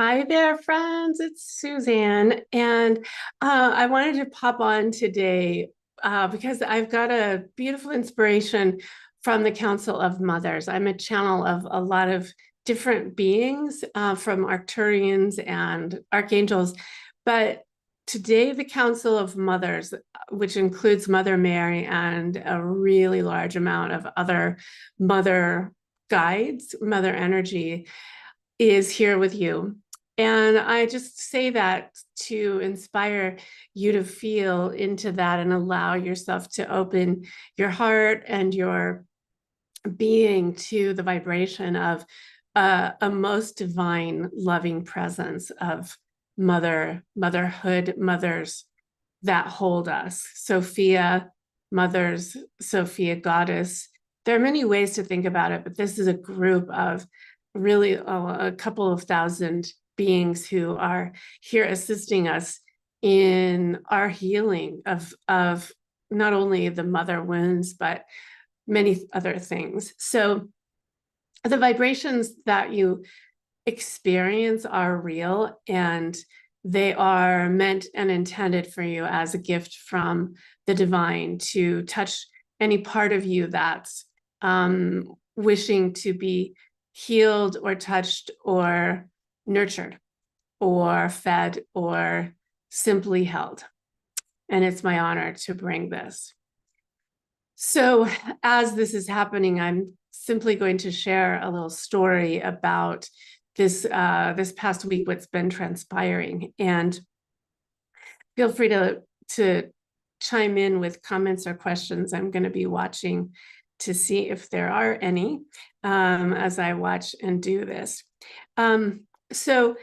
Hi there, friends. It's Suzanne, and I wanted to pop on today because I've got a beautiful inspiration from the Council of Mothers. I'm a channel of a lot of different beings from Arcturians and archangels, but today the Council of Mothers, which includes Mother Mary and a really large amount of other mother guides, mother energy, is here with you. And I just say that to inspire you to feel into that and allow yourself to open your heart and your being to the vibration of a most divine, loving presence of motherhood, mothers that hold us. Sophia, mothers, Sophia, goddess. There are many ways to think about it, but this is a group of really a couple of thousand beings who are here assisting us in our healing of not only the mother wounds, but many other things. So the vibrations that you experience are real, and they are meant and intended for you as a gift from the divine to touch any part of you that's wishing to be healed or touched or nurtured or fed or simply held. And it's my honor to bring this. So as this is happening, I'm simply going to share a little story about this past week, what's been transpiring, and feel free to chime in with comments or questions. I'm going to be watching to see if there are any as I watch and do this. So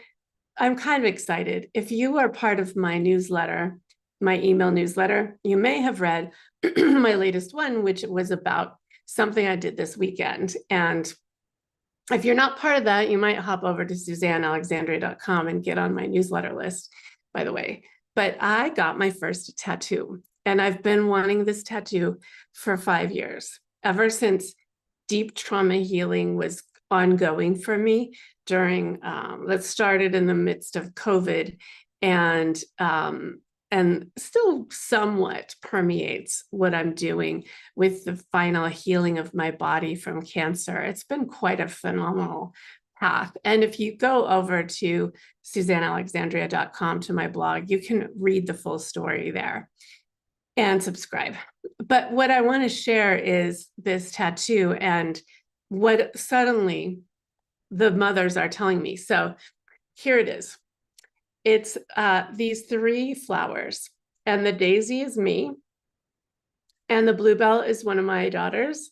I'm kind of excited. If you are part of my newsletter, my email newsletter, you may have read my latest one, which was about something I did this weekend. And if you're not part of that, you might hop over to SuzanneAlexandria.com and get on my newsletter list, by the way. But I got my first tattoo, and I've been wanting this tattoo for 5 years, ever since deep trauma healing was ongoing for me during, that started in the midst of COVID, and still somewhat permeates what I'm doing with the final healing of my body from cancer. It's been quite a phenomenal path. And if you go over to SuzanneAlexandria.com to my blog, you can read the full story there and subscribe. But what I want to share is this tattoo and what suddenly the mothers are telling me. So here it is. It's these 3 flowers, and the daisy is me, and the bluebell is one of my daughters.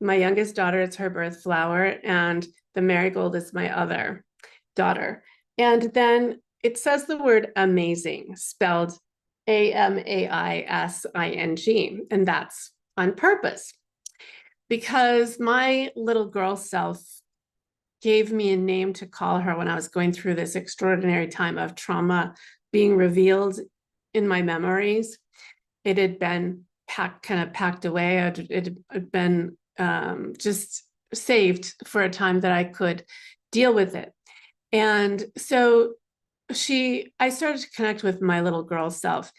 My youngest daughter, it's her birth flower, and the marigold is my other daughter. And then it says the word amazing, spelled AMAISING, and that's on purpose, because my little girl self gave me a name to call her when I was going through this extraordinary time of trauma being revealed in my memories. It had been packed away. It had been just saved for a time that I could deal with it. And so I started to connect with my little girl self.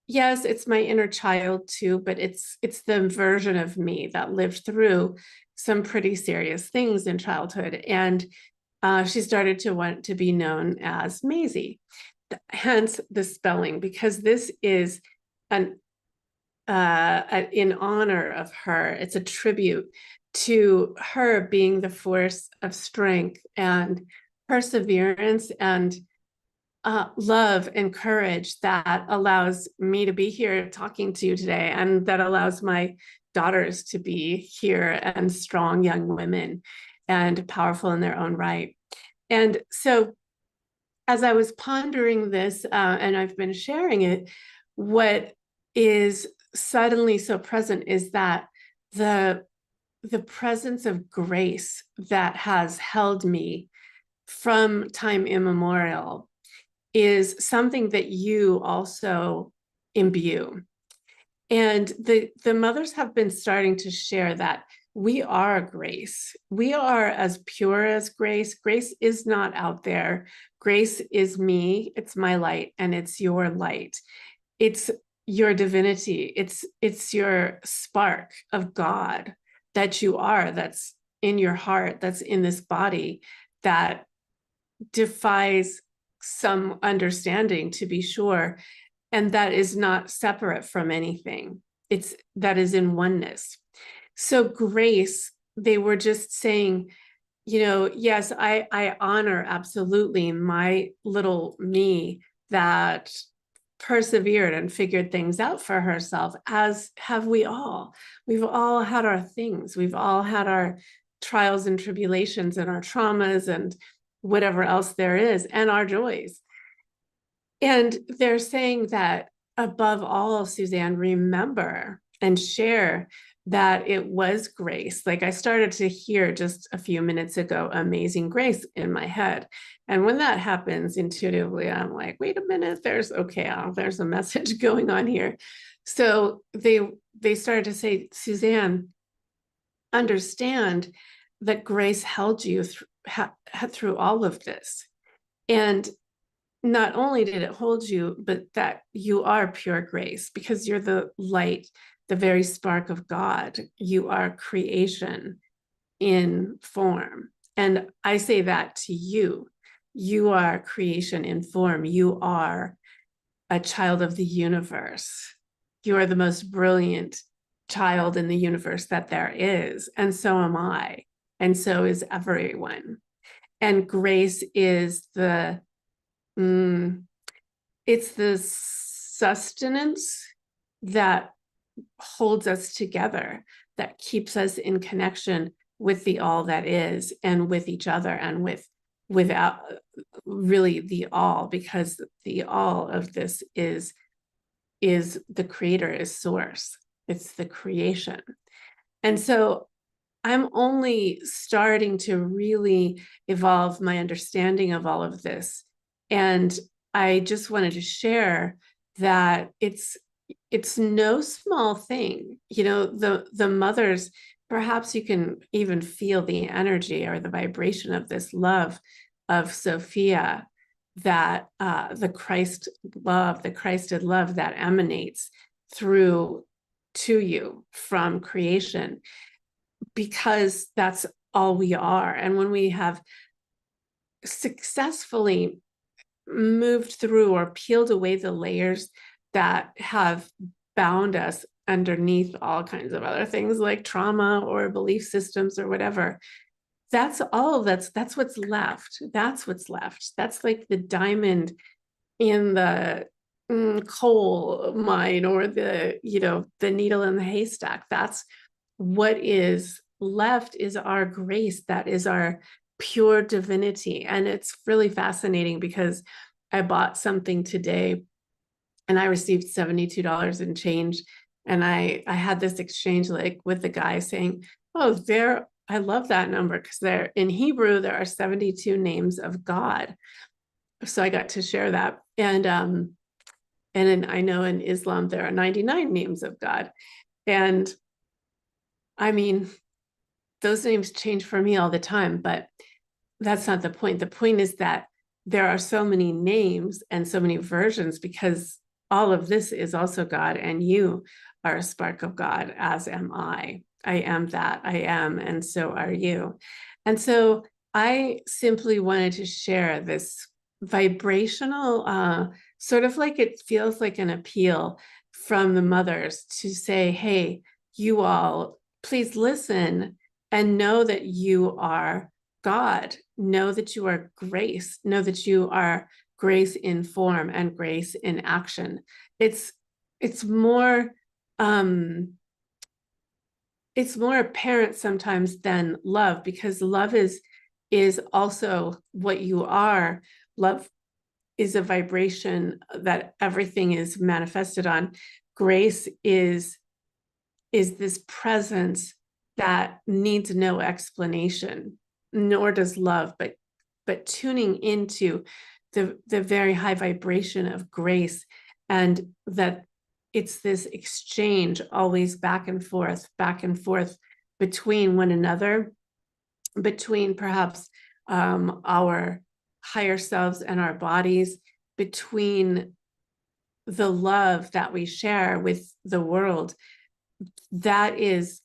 Yes, it's my inner child too, but it's the version of me that lived through some pretty serious things in childhood. And she started to want to be known as Maisie, hence the spelling, because this is in honor of her. It's a tribute to her being the force of strength and perseverance and love and courage that allows me to be here talking to you today, and that allows my daughters to be here and strong young women and powerful in their own right. And so as I was pondering this, and I've been sharing it, what is suddenly so present is that the presence of grace that has held me from time immemorial is something that you also imbue. And the mothers have been starting to share that we are grace. We are as pure as grace. Grace is not out there. Grace is me, it's my light, and it's your light. It's your divinity. It's your spark of God that you are, that's in your heart, that's in this body, that defies some understanding, to be sure, and that is not separate from anything. It's that is in oneness. So grace, they were just saying, yes, I honor absolutely my little me that persevered and figured things out for herself, as have we all. We've all had our things. We've all had our trials and tribulations and our traumas and whatever else there is, and our joys. And they're saying that above all, Suzanne, remember and share that it was grace. Like I started to hear just a few minutes ago, Amazing Grace in my head. And when that happens intuitively, I'm like, wait a minute, there's a message going on here. So they started to say, Suzanne, understand that grace held you through all of this. And not only did it hold you, but that you are pure grace because you're the light, the very spark of God. You are creation in form. And I say that to you. You are creation in form. You are a child of the universe. You are the most brilliant child in the universe that there is. And so am I. And so is everyone. And grace is it's the sustenance that holds us together, that keeps us in connection with the all that is, and with each other, and without really the all, because the all of this is the creator, is source. It's the creation. And so I'm only starting to really evolve my understanding of all of this. And I just wanted to share that it's no small thing. The mothers, perhaps you can even feel the energy or the vibration of this love of Sophia, that the Christ love, the Christed love that emanates through to you from creation, because that's all we are. And when we have successfully moved through or peeled away the layers that have bound us underneath all kinds of other things like trauma or belief systems or whatever, that's what's left. That's what's left. That's like the diamond in the coal mine, or the needle in the haystack. That's what is left, is our grace. That is our pure divinity. And it's really fascinating because I bought something today and I received $72 in change. And I had this exchange like with the guy saying, oh, I love that number, because there in Hebrew, there are 72 names of God. So I got to share that. And I know in Islam, there are 99 names of God. And I mean, those names change for me all the time, but that's not the point. The point is that there are so many names and so many versions, because all of this is also God, and you are a spark of God, as am I. I am that I am, and so are you. And so I simply wanted to share this vibrational, sort of like, it feels like an appeal from the mothers to say, hey, you all, please listen and know that you are God. Know that you are grace. Know that you are grace in form and grace in action. It's more apparent sometimes than love, because love is also what you are. Love is a vibration that everything is manifested on. Grace is this presence that needs no explanation, nor does love, but tuning into the very high vibration of grace, and that it's this exchange always back and forth between one another, between perhaps our higher selves and our bodies, between the love that we share with the world. That's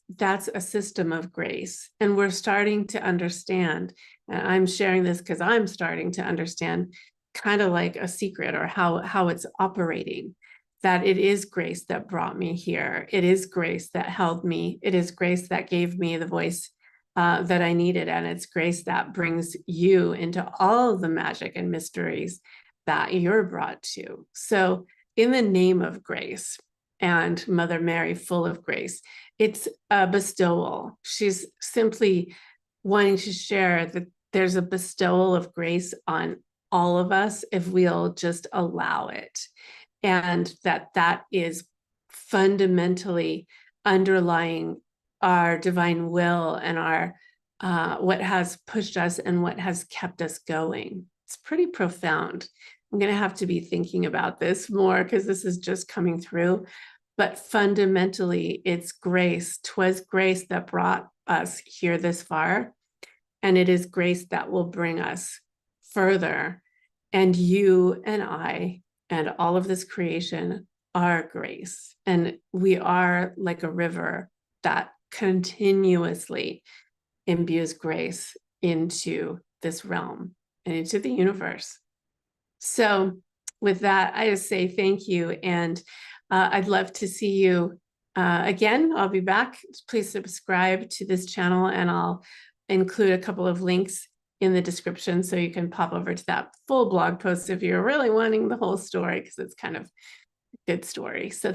a system of grace. And we're starting to understand, and I'm sharing this because I'm starting to understand kind of like a secret, or how it's operating, that it is grace that brought me here. It is grace that held me. It is grace that gave me the voice that I needed. And it's grace that brings you into all the magic and mysteries that you're brought to. So in the name of grace, and Mother Mary, full of grace, it's a bestowal. She's simply wanting to share that there's a bestowal of grace on all of us if we'll just allow it. And that is fundamentally underlying our divine will and our what has pushed us and what has kept us going. It's pretty profound. I'm going to have to be thinking about this more because this is just coming through. But fundamentally, it's grace. 'Twas grace that brought us here this far. And it is grace that will bring us further. And you and I and all of this creation are grace. And we are like a river that continuously imbues grace into this realm and into the universe. So with that, I just say thank you. And I'd love to see you again. I'll be back. Please subscribe to this channel, and I'll include a couple of links in the description so you can pop over to that full blog post if you're really wanting the whole story, because it's kind of a good story. So